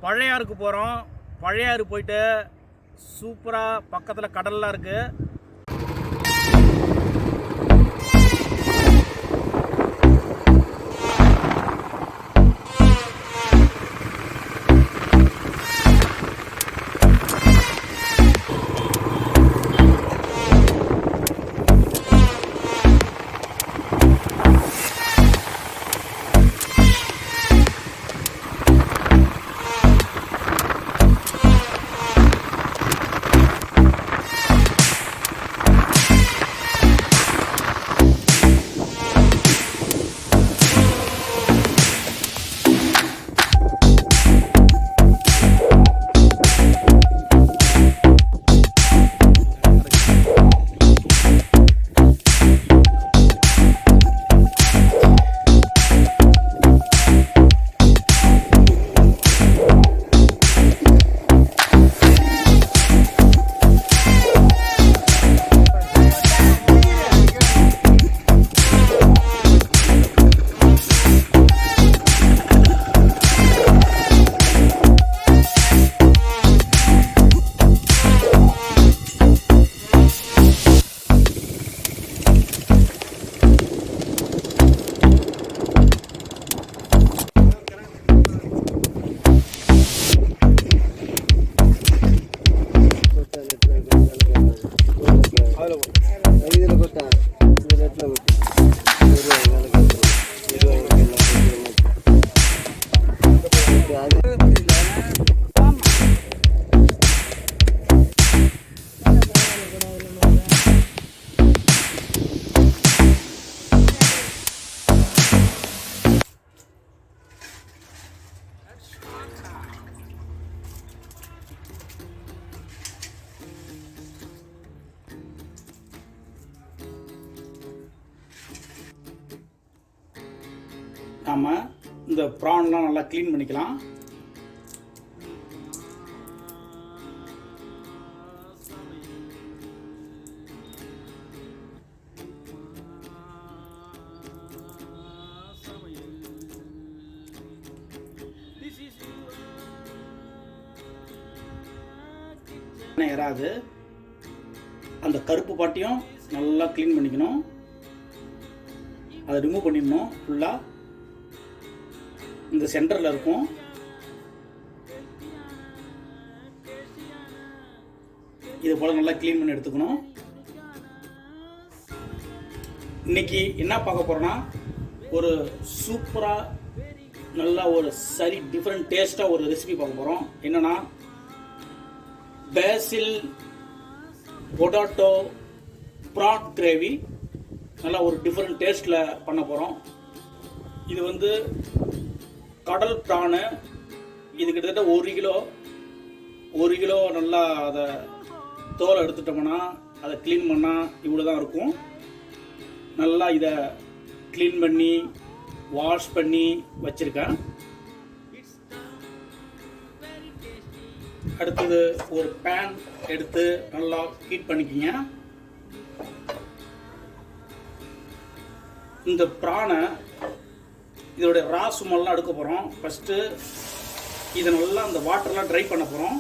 பழையாருக்கு போகிறோம். பழையாறு போயிட்டு சூப்பராக பக்கத்தில் கடல்லாம் இருக்குது. நாம் இந்த ப்ரான்லாம் நல்லா க்ளீன் பண்ணிக்கலாம். ஏறாது அந்த கருப்பு பாட்டியும் நல்லா க்ளீன் பண்ணிக்கணும். அதை ரிமூவ் பண்ணிடணும். ஃபுல்லாக இந்த சென்டரில் இருக்கும். இது போல் நல்லா க்ளீன் பண்ணி எடுத்துக்கணும். இன்னைக்கு என்ன பார்க்க போகிறோன்னா, ஒரு சூப்பராக நல்லா ஒரு சரி டிஃப்ரெண்ட் டேஸ்ட்டாக ஒரு ரெசிபி பார்க்க போகிறோம். என்னென்னா பேசில் பொட்டாட்டோ ப்ரான் கிரேவி. நல்லா ஒரு டிஃப்ரெண்ட் டேஸ்ட்டில் பண்ண போகிறோம். இது வந்து கடல் ப்ரானு. இது கிட்டத்தட்ட 1 கிலோ நல்லா அதை தோலை எடுத்துட்டோம்னா, அதை க்ளீன் பண்ணால் இவ்வளோ தான் இருக்கும். நல்லா இதை க்ளீன் பண்ணி வாஷ் பண்ணி வச்சுருக்கேன். அடுத்தது ஒரு பேன் எடுத்து நல்லா ஹீட் பண்ணிக்கிங்க. இந்த ப்ரானை இதோடைய ரா சுமெல்லாம் எடுக்க போகிறோம். ஃபஸ்ட்டு இதை நல்லா அந்த வாட்டர்லாம் ட்ரை பண்ண போகிறோம்.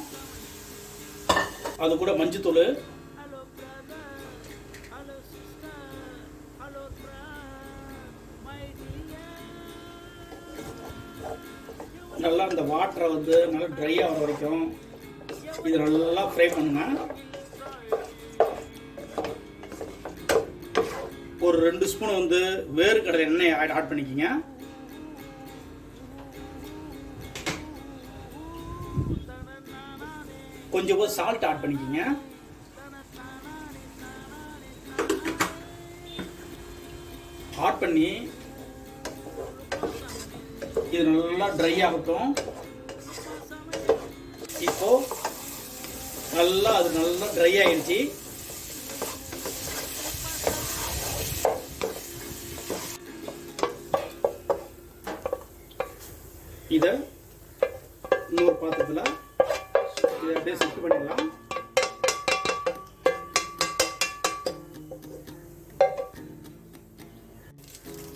அது கூட மஞ்சத்தூள், நல்லா அந்த வாட்டரை வந்து நல்லா ட்ரை ஆகிற வரைக்கும் இதை நல்லா ஃப்ரை பண்ணுங்க. ஒரு 2 ஸ்பூன் வந்து வேர்க்கடலை எண்ணெய் ஆட் பண்ணிக்கிங்க. கொஞ்சம் சால்ட் ஆட் பண்ணிக்கிங்க. ஆட் பண்ணி இது நல்லா ட்ரை ஆகட்டும். இப்போ நல்லா அது நல்லா ட்ரை ஆயிடுச்சு. இதை இன்னொரு பாத்திரத்தில் இதை அப்படியே செட் பண்ணிடலாம்.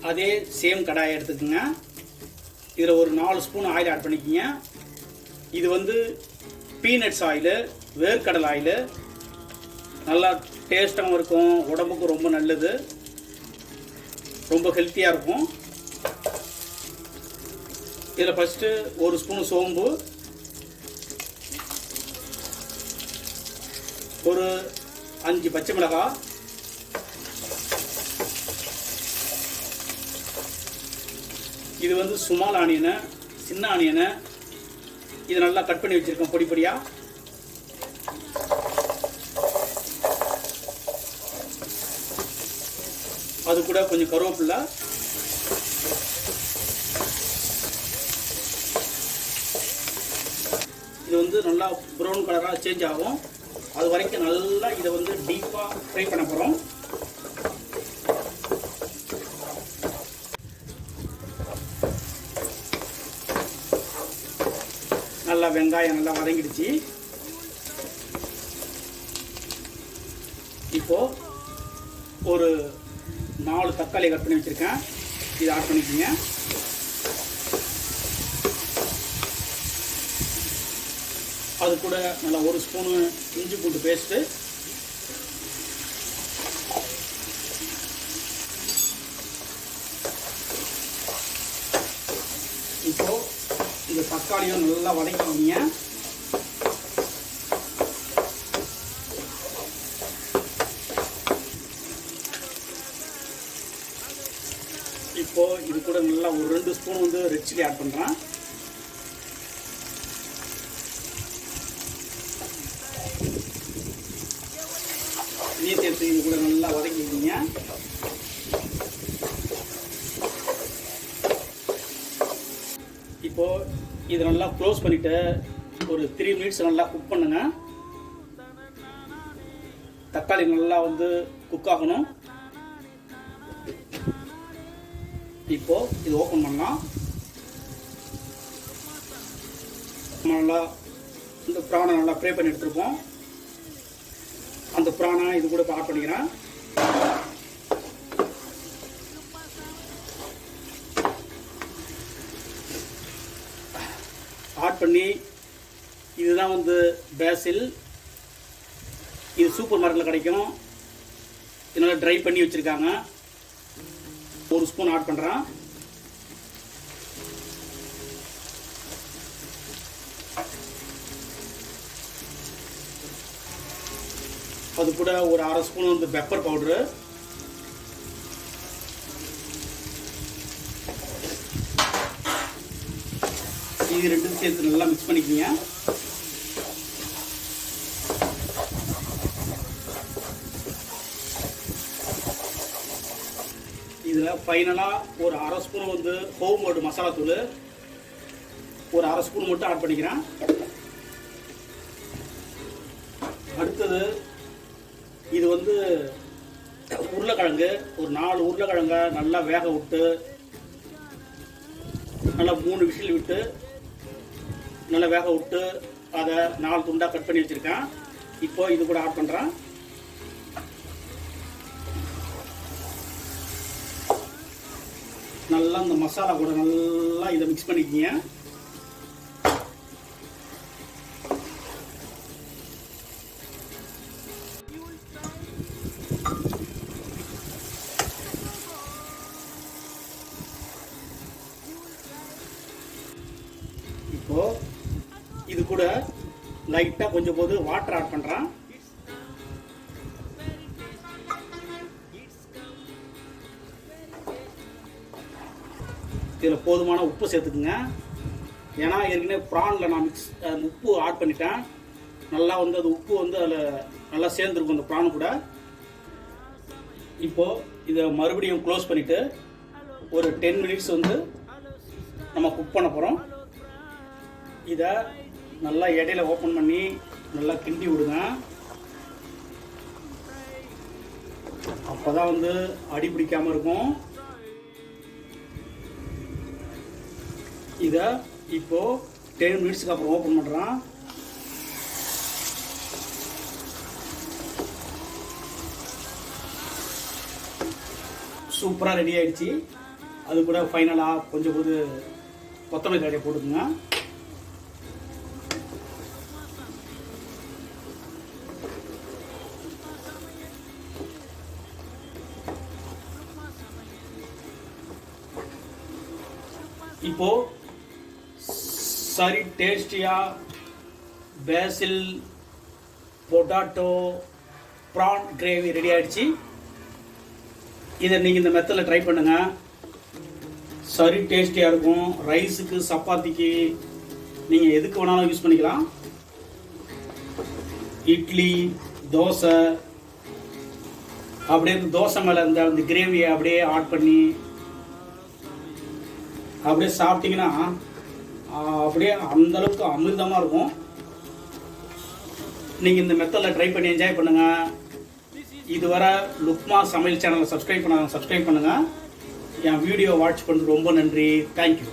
அதே சேம் கடாயை எடுத்துக்கோங்க. இதில் ஒரு 4 ஸ்பூன் ஆயில் ஆட் பண்ணிக்கிங்க. இது வந்து பீனட்ஸ் ஆயிலு, வேர்க்கடலை ஆயிலு. நல்லா டேஸ்ட்டாகவும் இருக்கும், உடம்புக்கு ரொம்ப நல்லது, ரொம்ப ஹெல்த்தியாக இருக்கும். இதில் ஃபஸ்ட்டு ஒரு ஸ்பூன் சோம்பு, ஒரு 5 பச்சை மிளகாய், இது வந்து சுமால் ஆனியனு, சின்ன ஆனியனு. இது நல்லா கட் பண்ணி வச்சுருக்கோம் பொடி பொடியாக. அது கூட கொஞ்சம் கருவேப்பிலை, இது வந்து நல்லா ப்ரௌன் கலராக சேஞ்ச் ஆகும். அது வரைக்கும் நல்லா இதை வந்து டீப்பாக ஃப்ரை பண்ண போகிறோம். நல்லா வெங்காயம் நல்லா வதங்கிடுச்சு. இப்போது ஒரு 4 தக்காளி கட் பண்ணி வச்சுருக்கேன், இதை ஆட் பண்ணிக்கோங்க. அது கூட நல்லா 1 ஸ்பூனு இஞ்சி பூண்டு பேஸ்ட்டு, இப்போது இந்த தக்காளியும் நல்லா வதக்கிங்க. இப்போது இது கூட நல்லா ஒரு 2 ஸ்பூன் வந்து ரெட் சில்லி ஆட் பண்ணுறேன். இதையும் சேர்த்து இது கூட நல்லா வதக்கிக்கிங்க. இப்போது இதை நல்லா க்ளோஸ் பண்ணிவிட்டு ஒரு 3 மினிட்ஸ் நல்லா குக் பண்ணுங்க. தக்காளி நல்லா வந்து குக் ஆகணும். இப்போது இது ஓப்பன் பண்ணலாம். நல்லா இந்த ப்ரானை நல்லா ஃப்ரை பண்ணி எடுத்துருப்போம். அந்த ப்ரானை இது கூட ஆட் பண்ணிக்கிறேன். ஆட் பண்ணி இதுதான் வந்து பேசில். இது சூப்பர் மார்க்கெட்டில் கிடைக்கும். இதனால் ட்ரை பண்ணி வச்சுருக்காங்க. 1 ஸ்பூன் ஆட் பண்ணுறேன். அது கூட ஒரு 1/2 ஸ்பூன் வந்து பெப்பர் பவுடரு, இது 2 சேர்த்து நல்லா மிக்ஸ் பண்ணிக்கோங்க. இதில் ஃபைனலாக ஒரு 1/2 ஸ்பூன் வந்து ஹோம்மேடு மசாலா தூள், ஒரு 1/2 ஸ்பூன் மட்டும் ஆட் பண்ணிக்கிறேன். அடுத்தது இது வந்து உருளைக்கிழங்கு, ஒரு 4 உருளைக்கிழங்க நல்லா வேக விட்டு நல்லா 3 விசில் விட்டு நல்லா வேக விட்டு அதை 4 துண்டாக கட் பண்ணி வச்சுருக்கேன். இப்போ இது கூட ஆட் பண்ணுறேன். நல்லா இந்த மசாலா கூட நல்லா இதை மிக்ஸ் பண்ணிக்கிங்க. இப்போது இது கூட லைட்டாக கொஞ்சம் போது வாட்டர் ஆட் பண்ணுறேன். இதில் போதுமான உப்பு சேர்த்துக்குங்க. ஏன்னா ஏற்கனவே ப்ரானில் நான் உப்பு ஆட் பண்ணிட்டேன். நல்லா வந்து அது உப்பு வந்து அதில் நல்லா சேர்ந்துருக்கும் அந்த ப்ரான் கூட. இப்போது இதை மறுபடியும் க்ளோஸ் பண்ணிவிட்டு ஒரு 10 மினிட்ஸ் வந்து நம்ம குக் பண்ண போகிறோம். இதை நல்லா இடையில ஓப்பன் பண்ணி நல்லா கிண்டி விடுங்க. அப்போ தான் வந்து அடி பிடிக்காமல் இருக்கும். இதை இப்போது 10 மினிட்ஸ்க்கு அப்புறம் ஓப்பன் பண்ணுறேன். சூப்பராக ரெடி ஆகிடுச்சு. அது கூட ஃபைனலாக கொஞ்சம் போது கொத்தமல்லி தழையை போட்டுக்குங்க. இப்போது சரி டேஸ்டியாக பேசில் பொட்டாட்டோ ப்ரான் கிரேவி ரெடி ஆகிடுச்சு. இதை நீங்கள் இந்த மெத்தடில் ட்ரை பண்ணுங்கள். சரி டேஸ்டியாக இருக்கும். ரைஸுக்கு சப்பாத்திக்கு நீங்கள் எதுக்கு வேணாலும் யூஸ் பண்ணிக்கலாம். இட்லி தோசை அப்படியே தோசை மேலே அந்த கிரேவியை அப்படியே ஆட் பண்ணி அப்படியே சாப்பிட்டிங்கன்னா அப்படியே அந்தளவுக்கு அமிர்தமாக இருக்கும். நீங்கள் இந்த மெத்தடில் ட்ரை பண்ணி என்ஜாய் பண்ணுங்கள். இதுவரை லுக்மா சமையல் சேனலை சப்ஸ்கிரைப் பண்ணுங்கள். என் வீடியோ வாட்ச் பண்ணுறது ரொம்ப நன்றி. தேங்க்யூ.